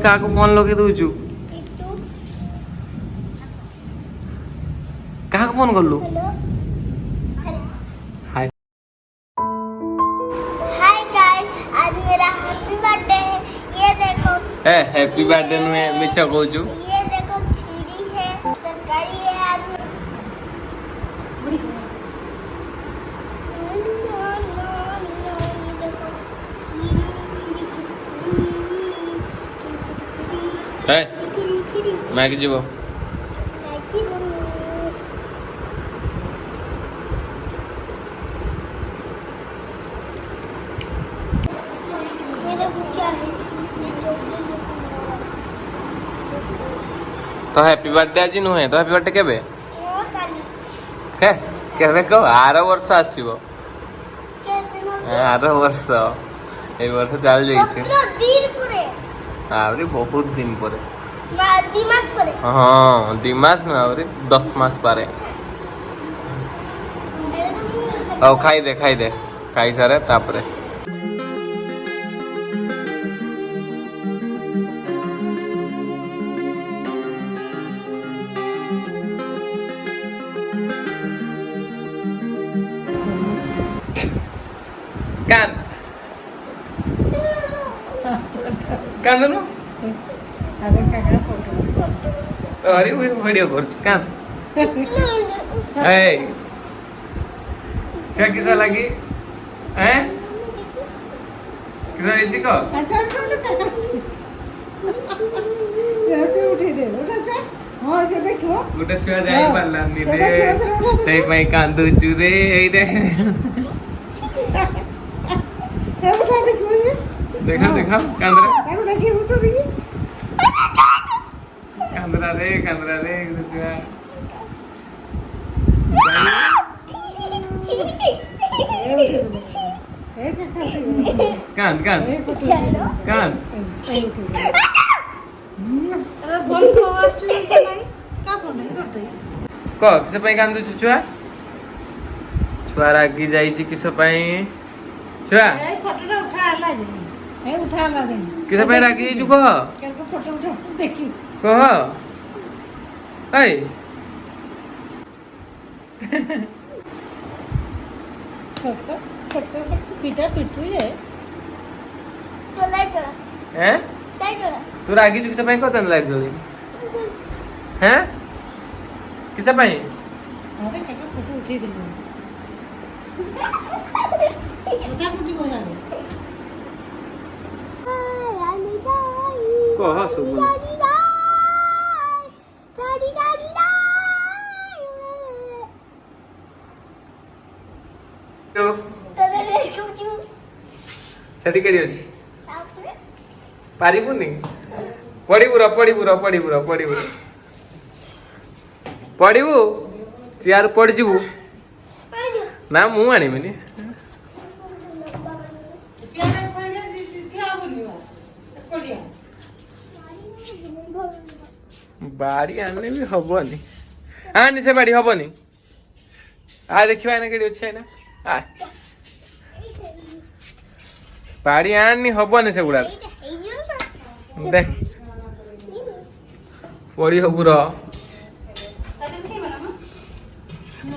କାହାକୁ ଫୋନ ଲଗେଇ ଦଉଛୁ? କାହାକୁ ଫୋନ କଲୁ? हाय हाय गाइस, आज मेरा हैप्पी बर्थडे है। ये देखो। ए हैप्पी बर्थडे नुहे मिछ कहूछु। ये देखो खीरी है, तरकारी है आज। ए मैं कि जीवो तो हैप्पी बर्थडे आज नुहे तो हैप्पी बर्थडे केबे हे केबे को आरो वर्ष आसीबो आरो वर्ष ए वर्ष चल जाई छै दिन पूरे आवरी बहुत दिन परे 2 मास परे हां 2 मास न आवरी 10 मास पारे औ खाई दे खाई सारे तापरे कान कांदनु अरे वो वीडियो कर कान ए क्या किसा लगी हैं किसा इची को गोटे छुआ जाई पारला नि रे सेई पई कांदु चुरे एई दे देखा कांदरा कांदरा रे छुआ कान किस कांदु छुआ छुआ रागी जाई किस छुआ किस रागी जाइछु कह कह ऐ तू रागी किस कत लाइट जली हैं किस कह सुबु सेठी केडी अछि पारिबुनी पढ़िबू चियार पड़ जीवु ना मु आनिबिनी बाड़ी आने भी हबनी आनी से बाड़ी हबनी आ देखियो आने केडी अछि ना आ बाड़ी आनी हबनी से गुडा देख पड़ी हबुर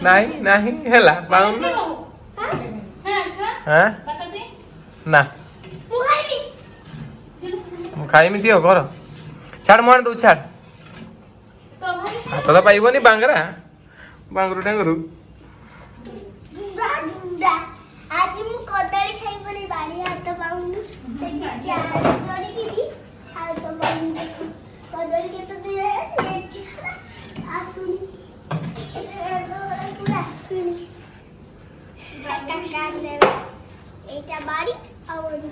नहीं हेला पाउन हां ना खाई में दियो घर छाड़ मोहन दो छाड़ हाथ तो पाइबनी बांगरू डांगरू आज मु कदली खाइबनी बाड़ी हाथ पाउनु जोड़ी की हाथ पाउनु कदली के तो दिए आसुनी एटा बाड़ी आवड़ी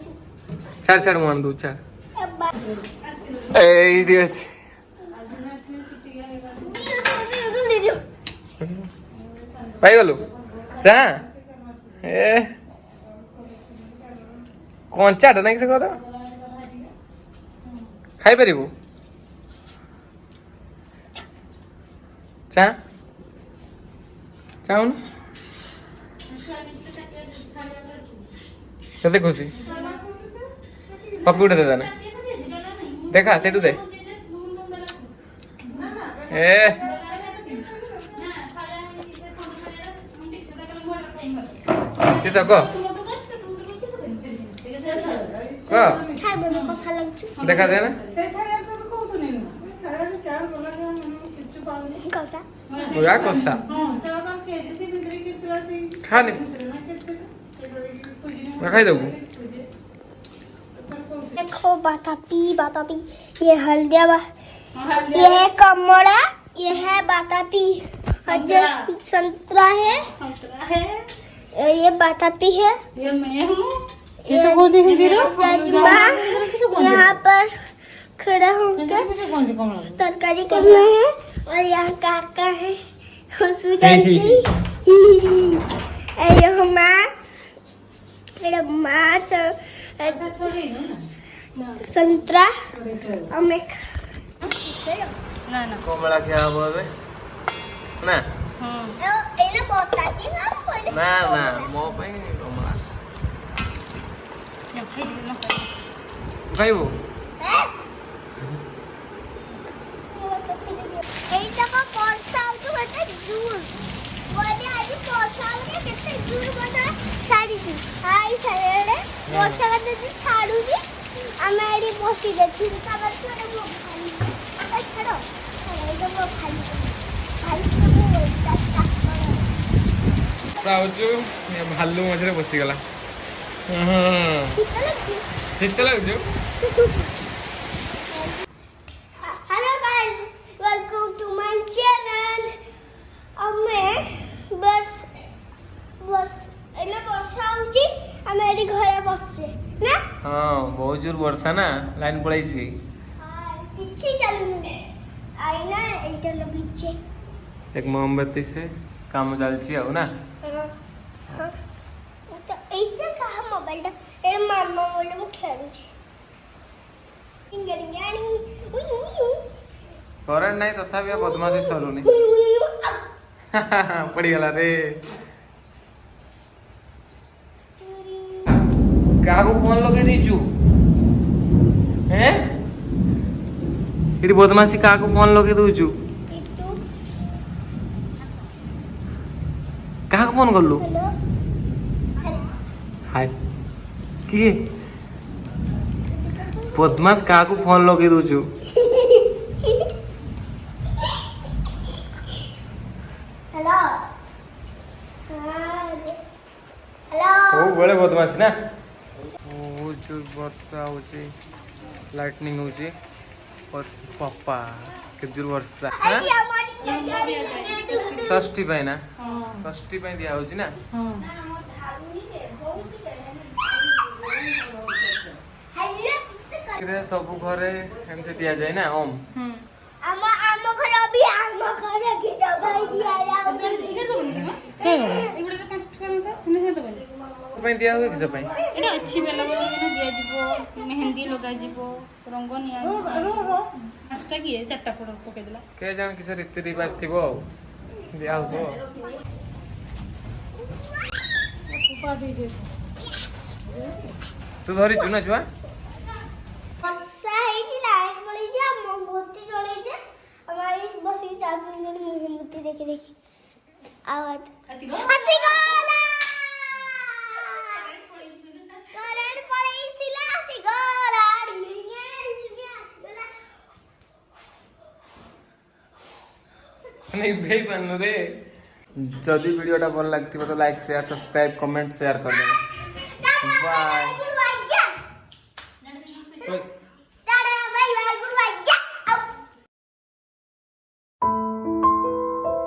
छाड़ मोहन दो छाड़ ए इडियट पाई गलु चा ए कंचाटा ना कि से कदा खाई परिबु चा चाउन କେତେ ଖୁସି ପପି ଗୋଟେ ଦେଦା ନା देखा सेठू दे ए किस को देखा दे ना पूरा कोसा खाने मैं खाई दूँ देखो बतापी ये हल्दिया ये है कमड़ा ये है बतापी संतरा है ये बतापी है ये मैं हूँ राजमा यहाँ पर खड़ा होकर तरकारी करना है और यहाँ काका है खुशबू जानती मेरा माँ संतरा और मैं कमला क्या बोले ना एना बताती ना बोले ना ना मो पे कमला खाइबू এইটা পড়ছা হচ্ছে বলতে জুর বলে আজ পড়ছা হচ্ছে কেতে জুর বলে ছাড়িছি আই ছাড়ে পড়ছা করতে ছাড়ুছি আমি এডি বসি দেখি তারপর তোরে মুখ খালি এই ছাড়ো এইটা মুখ খালি খালি তো जाऊँ भालू मझे बसीगला शीत लगुच hello guys welcome to my channel अब मैं बस एने वर्षा होची हम एडी घरे बसछे ना हाँ बहुत जोर वर्षा ना लाइन पड़ाई पीछे चलू आई ना एटा लो पीछे एक मोमबत्ती से काम चलची आउ ना तो एटा कहा मोबाइल टा एड मामा बोले मु खेलुची इंगड़ी गाड़ी करेंट नहीं तथापि बदमाशी सरुनी पड़ीगला रे क्या फोन लगे दीचु हैं इटी बदमाशी क्या फोन लगे दूचु क्या फोन कर लू हेलो हाय किए बदमाश क्या फोन लगे दूचु हेलो हेलो ओ बड़े बदमाशी ना ओ जो वर्षा होची लाइटनिंग होची और पापा के जोर वर्षा हां षष्ठी पे ना षष्ठी पे दिया होची ना रे सब घरे एमते दिया जाए ना ओम आमा आमा घरे अभी आमा घरे की दवाई दिया जाओ एगुड़ा 5 टका में तो बने पे दिया हुए किस पे एटा अच्छी बेला बेला ना दिया जीवो मेहंदी लगा जीवो रंग निया 5 टा की 4 टा फोटो पके देला के जान किस रीति रिवाज थिबो दिया हो उपा दे दे तू धरी चुना छुआ वर्षा ହେଇଛି ଲାଇଟ ପଳେଇଛି ଆମ ମୋତି ଚଳେଇছে અમારી બસી ચાલુ જણ મોતી ଦେଖି ଦେଖି આવાજ ଆସିଗଲା કરંટ ପଳେଇଥିଲା ଆସିଗଲା नहीं भाई बन रे जदि वीडियोटा भल लगथिबो तो like share subscribe comment share कर देना बाय